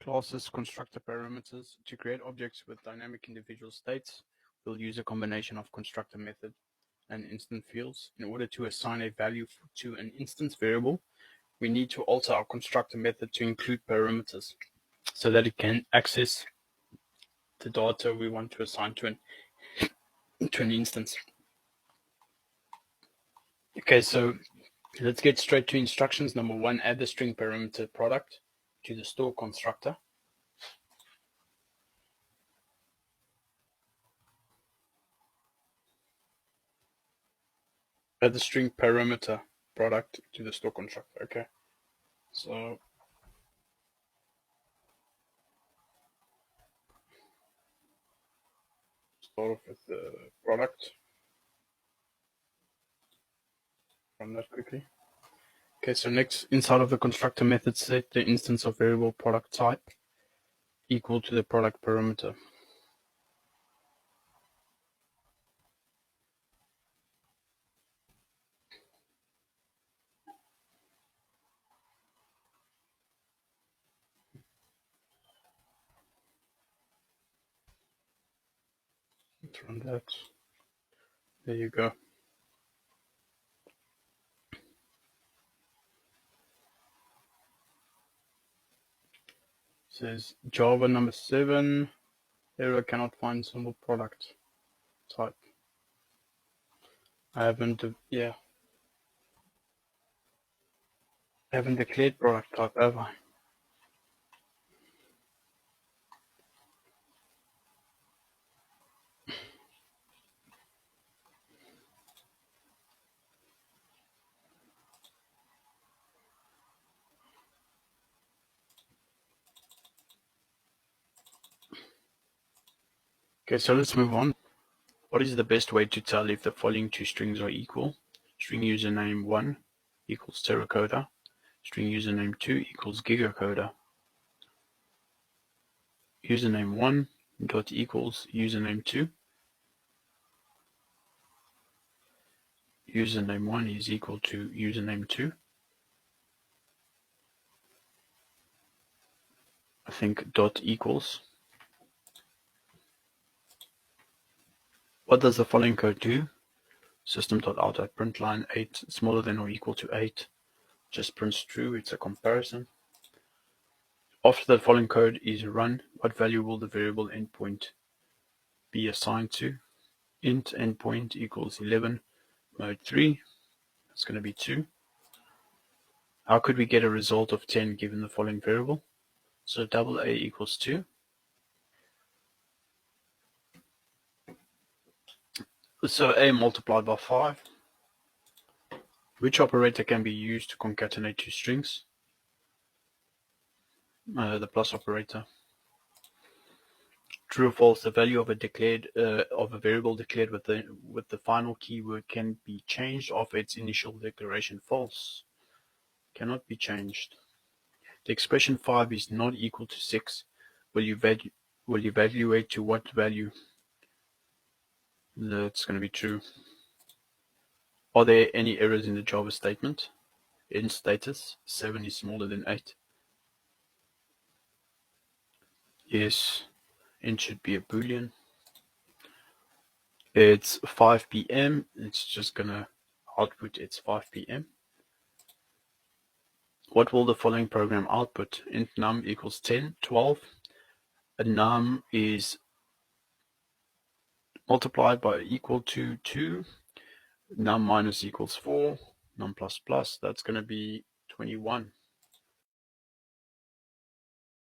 Classes constructor parameters. To create objects with dynamic individual states, we'll use a combination of constructor method and instance fields. In order to assign a value to an instance variable, we need to alter our constructor method to include parameters so that it can access the data we want to assign to an instance. Okay, so let's get straight to instructions. Number one, add the string parameter product to the store constructor. Add the string parameter product to the store constructor. Okay, so start off with the product. Run that quickly. Okay, so next, inside of the constructor method, set the instance of variable product type equal to the product parameter. Let's run that. There you go. It says Java number 7, error, cannot find symbol product type. I haven't declared product type, have I? Okay, so let's move on. What is the best way to tell if the following two strings are equal? String username 1 equals Terracotta. String username 2 equals Gigacoda. Username 1 dot equals username 2. Username 1 is equal to username 2. I think dot equals. What does the following code do? System.out.println 8 smaller than or equal to 8. Just prints true, it's a comparison. After the following code is run, what value will the variable endpoint be assigned to? Int endpoint equals 11, mode 3, that's going to be 2. How could we get a result of 10 given the following variable? So double A equals 2. So A multiplied by 5. Which operator can be used to concatenate two strings? The plus operator. True or false? The value of a variable declared with the final keyword can be changed after its initial declaration. False. Cannot be changed. The expression 5 is not equal to 6. Will you evaluate to what value? That's going to be true. Are there any errors in the Java statement? In status, 7 is smaller than 8. Yes, int should be a boolean. It's 5 p.m. It's just going to output it's 5 p.m. What will the following program output? Int num equals 10, 12. A num is multiplied by equal to 2. Num minus equals 4. Num plus plus, that's going to be 21.